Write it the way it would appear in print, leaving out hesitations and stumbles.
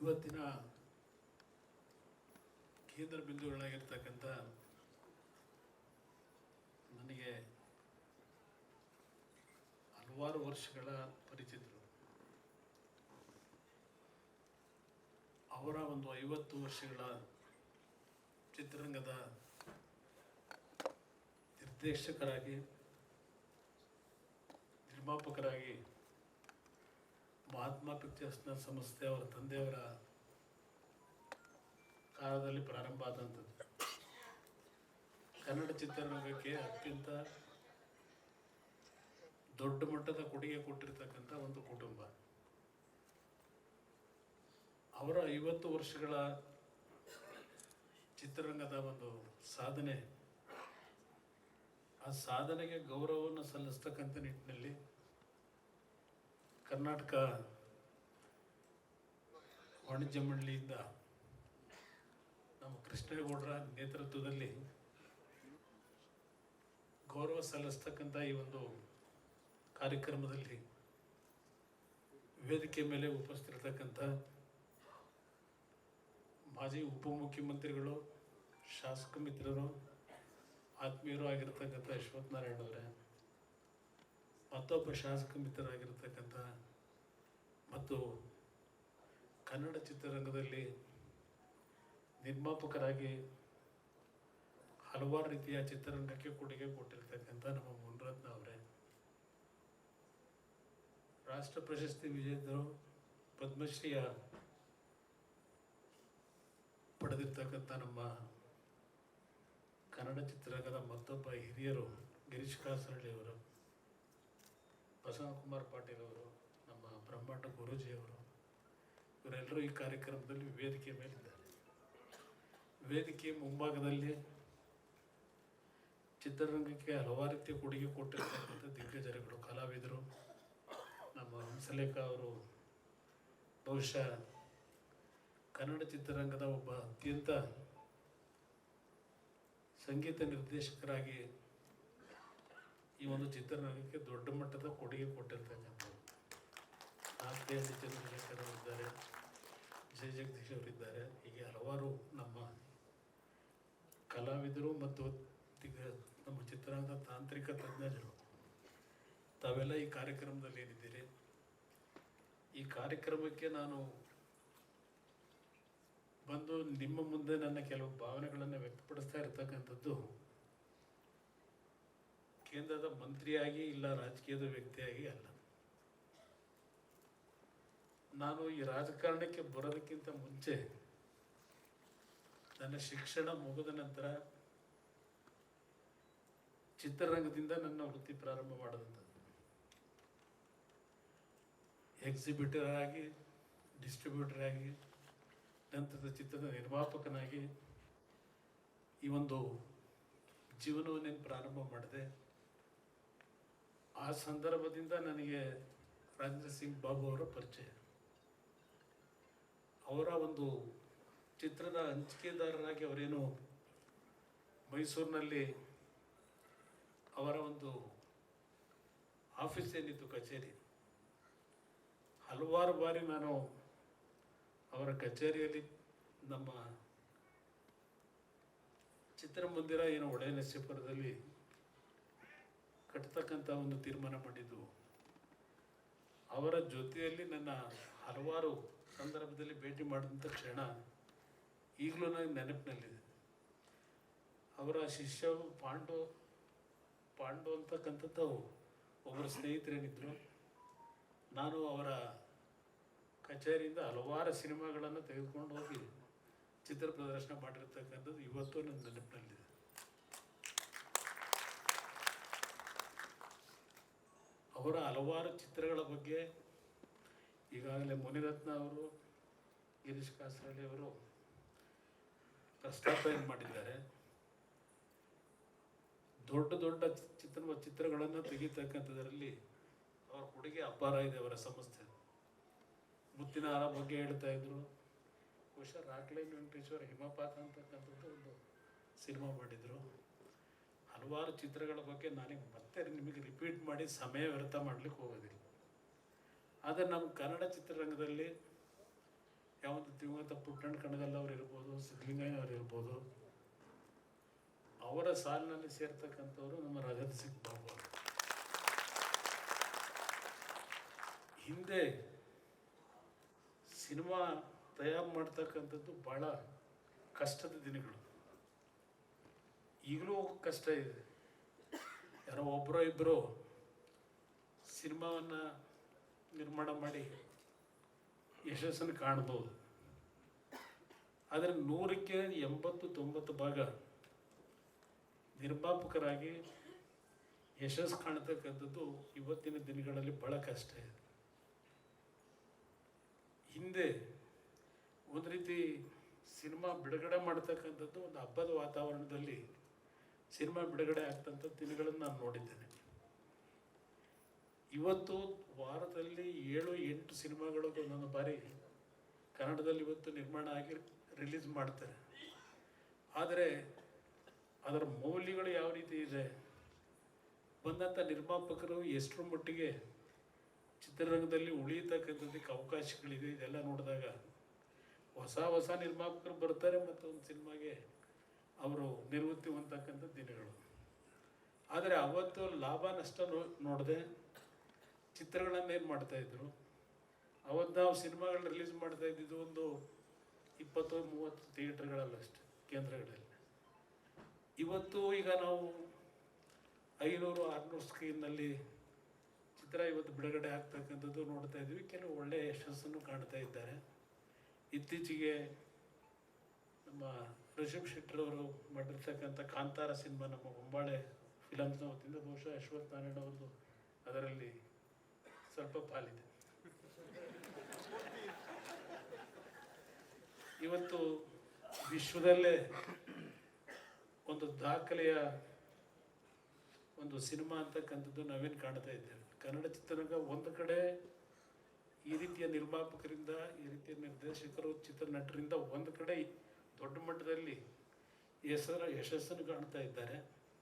ಇವತ್ತಿನ ಕೇಂದ್ರ ಬಿಂದುಗಳಾಗಿರ್ತಕ್ಕಂಥ ನನಗೆ ಹಲವಾರು ವರ್ಷಗಳ ಪರಿಚಿತರು. ಅವರ ಒಂದು 50 ವರ್ಷಗಳ ಚಿತ್ರರಂಗದ ನಿರ್ದೇಶಕರಾಗಿ, ನಿರ್ಮಾಪಕರಾಗಿ ಮಹಾತ್ಮ ಪಿಕ್ಚರ್ಸ್ನ ಸಂಸ್ಥೆ ಅವರ ತಂದೆಯವರ ಕಾಲದಲ್ಲಿ ಪ್ರಾರಂಭ ಆದಂಥದ್ದು. ಕನ್ನಡ ಚಿತ್ರರಂಗಕ್ಕೆ ಅತ್ಯಂತ ದೊಡ್ಡ ಮಟ್ಟದ ಕೊಡುಗೆ ಕೊಟ್ಟಿರ್ತಕ್ಕಂಥ ಒಂದು ಕುಟುಂಬ. ಅವರ 50 ವರ್ಷಗಳ ಚಿತ್ರರಂಗದ ಒಂದು ಸಾಧನೆ, ಆ ಸಾಧನೆಗೆ ಗೌರವವನ್ನು ಸಲ್ಲಿಸ್ತಕ್ಕಂಥ ನಿಟ್ಟಿನಲ್ಲಿ ಕರ್ನಾಟಕ ವಾಣಿಜ್ಯ ಮಂಡಳಿಯಿಂದ ನಮ್ಮ ಕೃಷ್ಣೇಗೌಡರ ನೇತೃತ್ವದಲ್ಲಿ ಗೌರವ ಸಲ್ಲಿಸ್ತಕ್ಕಂಥ ಈ ಒಂದು ಕಾರ್ಯಕ್ರಮದಲ್ಲಿ ವೇದಿಕೆ ಮೇಲೆ ಉಪಸ್ಥಿತಿರ್ತಕ್ಕಂಥ ಮಾಜಿ ಉಪಮುಖ್ಯಮಂತ್ರಿಗಳು, ಶಾಸಕ ಮಿತ್ರರು, ಆತ್ಮೀಯರು ಆಗಿರ್ತಕ್ಕಂಥ ಯಶವಂತ ನಾರಾಯಣ ಅವರೇ, ಮತ್ತೊಬ್ಬ ಶಾಸಕ ಮಿತ್ರರಾಗಿರ್ತಕ್ಕಂಥ ಮತ್ತು ಕನ್ನಡ ಚಿತ್ರರಂಗದಲ್ಲಿ ನಿರ್ಮಾಪಕರಾಗಿ ಹಲವಾರು ರೀತಿಯ ಚಿತ್ರರಂಗಕ್ಕೆ ಕೊಡುಗೆ ಕೊಟ್ಟಿರ್ತಕ್ಕಂಥ ನಮ್ಮ ಮುನಿರತ್ನ ಅವರೇ, ರಾಷ್ಟ್ರ ಪ್ರಶಸ್ತಿ ವಿಜೇತರು, ಪದ್ಮಶ್ರೀಯ ಪಡೆದಿರ್ತಕ್ಕಂಥ ನಮ್ಮ ಕನ್ನಡ ಚಿತ್ರರಂಗದ ಮತ್ತೊಬ್ಬ ಹಿರಿಯರು ಗಿರೀಶ್ ಕಾಸರಳ್ಳಿ ಅವರು, ಬಸವಕುಮಾರ್ ಪಾಟೀಲ್ ಅವರು, ನಮ್ಮ ಬ್ರಹ್ಮಾಂಡ ಗುರೂಜಿಯವರು, ಇವರೆಲ್ಲರೂ ಈ ಕಾರ್ಯಕ್ರಮದಲ್ಲಿ ವೇದಿಕೆ ಮೇಲಿದ್ದಾರೆ. ವೇದಿಕೆ ಮುಂಭಾಗದಲ್ಲಿ ಚಿತ್ರರಂಗಕ್ಕೆ ಹಲವಾರು ರೀತಿಯ ಕೊಡುಗೆ ಕೊಟ್ಟಿರ್ತಕ್ಕಂಥ ದಿಗ್ಗಜರುಗಳು, ಕಲಾವಿದರು. ನಮ್ಮ ಹಂಸಲೇಖ ಅವರು ಬಹುಶಃ ಕನ್ನಡ ಚಿತ್ರರಂಗದ ಒಬ್ಬ ಅತ್ಯಂತ ಸಂಗೀತ ನಿರ್ದೇಶಕರಾಗಿ ಈ ಒಂದು ಚಿತ್ರರಂಗಕ್ಕೆ ದೊಡ್ಡ ಮಟ್ಟದ ಕೊಡುಗೆ ಕೊಟ್ಟಿರ್ತಕ್ಕಂಥದ್ದು. ನಾಲ್ಕೈದು ಚಂದ್ರಶೇಖರ್ ಅವರಿದ್ದಾರೆ, ಜಯ ಜಗದೀಶ್ ಅವರಿದ್ದಾರೆ, ಹೀಗೆ ಹಲವಾರು ನಮ್ಮ ಕಲಾವಿದರು ಮತ್ತು ನಮ್ಮ ಚಿತ್ರರಂಗದ ತಾಂತ್ರಿಕ ತಜ್ಞರು ತಾವೆಲ್ಲ ಈ ಕಾರ್ಯಕ್ರಮದಲ್ಲಿ ಏನಿದ್ದೀರಿ. ಈ ಕಾರ್ಯಕ್ರಮಕ್ಕೆ ನಾನು ಬಂದು ನಿಮ್ಮ ಮುಂದೆ ನನ್ನ ಕೆಲವು ಭಾವನೆಗಳನ್ನು ವ್ಯಕ್ತಪಡಿಸ್ತಾ ಇರ್ತಕ್ಕಂಥದ್ದು ಕೇಂದ್ರದ ಮಂತ್ರಿಯಾಗಿ ಇಲ್ಲ ರಾಜಕೀಯದ ವ್ಯಕ್ತಿಯಾಗಿ ಅಲ್ಲ. ನಾನು ಈ ರಾಜಕಾರಣಕ್ಕೆ ಬರೋದಕ್ಕಿಂತ ಮುಂಚೆ ನನ್ನ ಶಿಕ್ಷಣ ಮುಗಿದ ನಂತರ ಚಿತ್ರರಂಗದಿಂದ ನನ್ನ ವೃತ್ತಿ ಪ್ರಾರಂಭ ಮಾಡಿದಂಥದ್ದು. ಎಕ್ಸಿಬಿಟರ್ ಆಗಿ, ಡಿಸ್ಟ್ರಿಬ್ಯೂಟರ್ ಆಗಿ, ನಂತರದ ಚಿತ್ರದ ನಿರ್ಮಾಪಕನಾಗಿ ಈ ಒಂದು ಜೀವನವನ್ನೇನು ಪ್ರಾರಂಭ ಮಾಡಿದೆ. ಆ ಸಂದರ್ಭದಿಂದ ನನಗೆ ರಾಜೇಂದ್ರ ಸಿಂಗ್ ಬಾಬು ಅವರ ಪರಿಚಯ. ಅವರ ಒಂದು ಚಿತ್ರದ ಹಂಚಿಕೆದಾರರಾಗಿ ಅವರೇನು ಮೈಸೂರಿನಲ್ಲಿ ಅವರ ಒಂದು ಆಫೀಸ್ ಏನಿತ್ತು, ಕಚೇರಿ, ಹಲವಾರು ಬಾರಿ ನಾನು ಅವರ ಕಚೇರಿಯಲ್ಲಿ ನಮ್ಮ ಚಿತ್ರಮಂದಿರ ಏನು ಒಡೆಯನರಸೀಪುರದಲ್ಲಿ ಕಟ್ಟತಕ್ಕಂಥ ಒಂದು ತೀರ್ಮಾನ ಮಾಡಿದ್ದು. ಅವರ ಜೊತೆಯಲ್ಲಿ ನನ್ನ ಹಲವಾರು ಸಂದರ್ಭದಲ್ಲಿ ಭೇಟಿ ಮಾಡಿದಂಥ ಕ್ಷಣ ಈಗಲೂ ನನಗೆ ನೆನಪಿನಲ್ಲಿದೆ. ಅವರ ಶಿಷ್ಯ ಪಾಂಡು ಅಂತಕ್ಕಂಥದ್ದು ಒಬ್ಬರು ಸ್ನೇಹಿತರೇನಿದ್ರು. ನಾನು ಅವರ ಕಚೇರಿಯಿಂದ ಹಲವಾರು ಸಿನಿಮಾಗಳನ್ನು ತೆಗೆದುಕೊಂಡು ಹೋಗಿ ಚಿತ್ರ ಪ್ರದರ್ಶನ ಮಾಡಿರ್ತಕ್ಕಂಥದ್ದು ಇವತ್ತು ನನ್ನ ನೆನಪಿನಲ್ಲಿದೆ. ಅವರ ಹಲವಾರು ಚಿತ್ರಗಳ ಬಗ್ಗೆ ಈಗಾಗಲೇ ಮುನಿರತ್ನ ಅವರು, ಗಿರೀಶ್ ಕಾಸರಳ್ಳಿ ಅವರು ಪ್ರಸ್ತಾಪ ಮಾಡಿದ್ದಾರೆ. ದೊಡ್ಡ ದೊಡ್ಡ ಚಿತ್ರಗಳನ್ನು ತೆಗಿತಕ್ಕಂಥದ್ರಲ್ಲಿ ಅವರ ಕೊಡುಗೆ ಅಪಾರ ಇದೆ. ಅವರ ಸಂಸ್ಥೆ ಮುತ್ತಿನ ಹಾರ ಬಗ್ಗೆ ಹೇಳ್ತಾ ಇದ್ರು. ಬಹುಶಃ ರಾಕ್ಲೈನ್ ವೆಂಕಟೇಶ್ವರ ಹಿಮಪಾತ ಅಂತಕ್ಕಂಥದ್ದು ಒಂದು ಸಿನಿಮಾ ಮಾಡಿದರು. ಹಲವಾರು ಚಿತ್ರಗಳ ಬಗ್ಗೆ ನಾನೀಗ ಮತ್ತೆ ನಿಮಗೆ ರಿಪೀಟ್ ಮಾಡಿ ಸಮಯ ವ್ಯರ್ಥ ಮಾಡಲಿಕ್ಕೆ ಹೋಗೋದಿಲ್ಲ. ಆದರೆ ನಮ್ಮ ಕನ್ನಡ ಚಿತ್ರರಂಗದಲ್ಲಿ ಯಾವೊಂದು ದಿವಂಗತ ಪುಟ್ಟಣ್ಣ ಕಣಗಲ್ ಅವ್ರು ಇರ್ಬೋದು, ಸಿದ್ಧಲಿಂಗಯ್ಯ ಅವ್ರು ಇರ್ಬೋದು, ಅವರ ಸಾಲಿನಲ್ಲಿ ಸೇರ್ತಕ್ಕಂಥವ್ರು ನಮ್ಮ ರಾಜೇಂದ್ರ ಸಿಂಗ್ ಬಾಬು ಅವರು. ಹಿಂದೆ ಸಿನಿಮಾ ತಯಾರು ಮಾಡ್ತಕ್ಕಂಥದ್ದು ಭಾಳ ಕಷ್ಟದ ದಿನಗಳು, ಈಗಲೂ ಕಷ್ಟ ಇದೆ. ಯಾರೋ ಒಬ್ಬರೋ ಇಬ್ಬರು ಸಿನಿಮಾವನ್ನು ನಿರ್ಮಾಣ ಮಾಡಿ ಯಶಸ್ಸನ್ನು ಕಾಣ್ಬೋದು, ಆದರೆ 100ಕ್ಕೆ 80-90 ಭಾಗ ನಿರ್ಮಾಪಕರಾಗಿ ಯಶಸ್ಸು ಕಾಣ್ತಕ್ಕಂಥದ್ದು ಇವತ್ತಿನ ದಿನಗಳಲ್ಲಿ ಭಾಳ ಕಷ್ಟ ಇದೆ. ಹಿಂದೆ ಒಂದು ರೀತಿ ಸಿನಿಮಾ ಬಿಡುಗಡೆ ಮಾಡ್ತಕ್ಕಂಥದ್ದು ಒಂದು ಹಬ್ಬದ ವಾತಾವರಣದಲ್ಲಿ ಸಿನಿಮಾ ಬಿಡುಗಡೆ ಆಗ್ತಂಥ ದಿನಗಳನ್ನು ನಾನು ನೋಡಿದ್ದೇನೆ. ಇವತ್ತು ವಾರದಲ್ಲಿ 7-8 ಸಿನಿಮಾಗಳು ಒಂದೊಂದು ಬಾರಿ ಕನ್ನಡದಲ್ಲಿ ಇವತ್ತು ನಿರ್ಮಾಣ ಆಗಿ ರಿಲೀಸ್ ಮಾಡ್ತಾರೆ. ಆದರೆ ಅದರ ಮೌಲ್ಯಗಳು ಯಾವ ರೀತಿ ಇದೆ, ಬಂದಂಥ ನಿರ್ಮಾಪಕರು ಎಷ್ಟರ ಮಟ್ಟಿಗೆ ಚಿತ್ರರಂಗದಲ್ಲಿ ಉಳಿಯತಕ್ಕಂಥದ್ದಕ್ಕೆ ಅವಕಾಶಗಳಿದೆ, ಇದೆಲ್ಲ ನೋಡಿದಾಗ ಹೊಸ ನಿರ್ಮಾಪಕರು ಬರ್ತಾರೆ ಮತ್ತು ಒಂದು ಸಿನಿಮಾಗೆ ಅವರು ನಿವೃತ್ತಿ ಹೊಂದತಕ್ಕಂಥ ದಿನಗಳು. ಆದರೆ ಅವತ್ತು ಲಾಭ ನಷ್ಟ ನೋಡದೆ ಚಿತ್ರಗಳನ್ನೇನು ಮಾಡ್ತಾಯಿದ್ರು. ಅವತ್ತು ನಾವು ಸಿನಿಮಾಗಳನ್ನ ರಿಲೀಸ್ ಮಾಡ್ತಾ ಇದ್ದಿದ್ದು ಒಂದು 20-30 ಥಿಯೇಟರ್ಗಳಲ್ಲಷ್ಟೇ, ಕೇಂದ್ರಗಳಲ್ಲಿ. ಇವತ್ತು ಈಗ ನಾವು 500-600 ಸ್ಕ್ರೀನ್ನಲ್ಲಿ ಚಿತ್ರ ಇವತ್ತು ಬಿಡುಗಡೆ ಆಗ್ತಕ್ಕಂಥದ್ದು ನೋಡ್ತಾ ಇದ್ವಿ. ಕೆಲವು ಒಳ್ಳೆಯ ಯಶಸ್ಸನ್ನು ಕಾಣ್ತಾ ಇದ್ದಾರೆ. ಇತ್ತೀಚೆಗೆ ನಮ್ಮ ರಿಷಬ್ ಶೆಟ್ಟರವರು ಮಾಡಿರ್ತಕ್ಕಂಥ ಕಾಂತಾರ ಸಿನಿಮಾ ನಮ್ಮ ಹೊಂಬಾಳೆ ಫಿಲಮ್ಸ್ನ ವತಿಯಿಂದ ಬಹುಶಃ ಅಶ್ವಥ್ ನಾರಾಯಣ ಅವ್ರದ್ದು ಅದರಲ್ಲಿ ಸ್ವಲ್ಪ ಪಾಲಿದೆ. ಇವತ್ತು ವಿಶ್ವದಲ್ಲೇ ಒಂದು ದಾಖಲೆಯ ಒಂದು ಸಿನಿಮಾ ಅಂತಕ್ಕಂಥದ್ದು ನಾವೇನು ಕಾಣ್ತಾ ಇದ್ದೇವೆ. ಕನ್ನಡ ಚಿತ್ರರಂಗ ಒಂದು ಕಡೆ ಈ ರೀತಿಯ ನಿರ್ಮಾಪಕರಿಂದ, ಈ ರೀತಿಯ ನಿರ್ದೇಶಕರು, ಚಿತ್ರನಟರಿಂದ ಒಂದು ಕಡೆ ದೊಡ್ಡ ಮಟ್ಟದಲ್ಲಿ ಯಶಸ್ಸನ್ನು ಕಾಣ್ತಾ ಇದ್ದಾರೆ.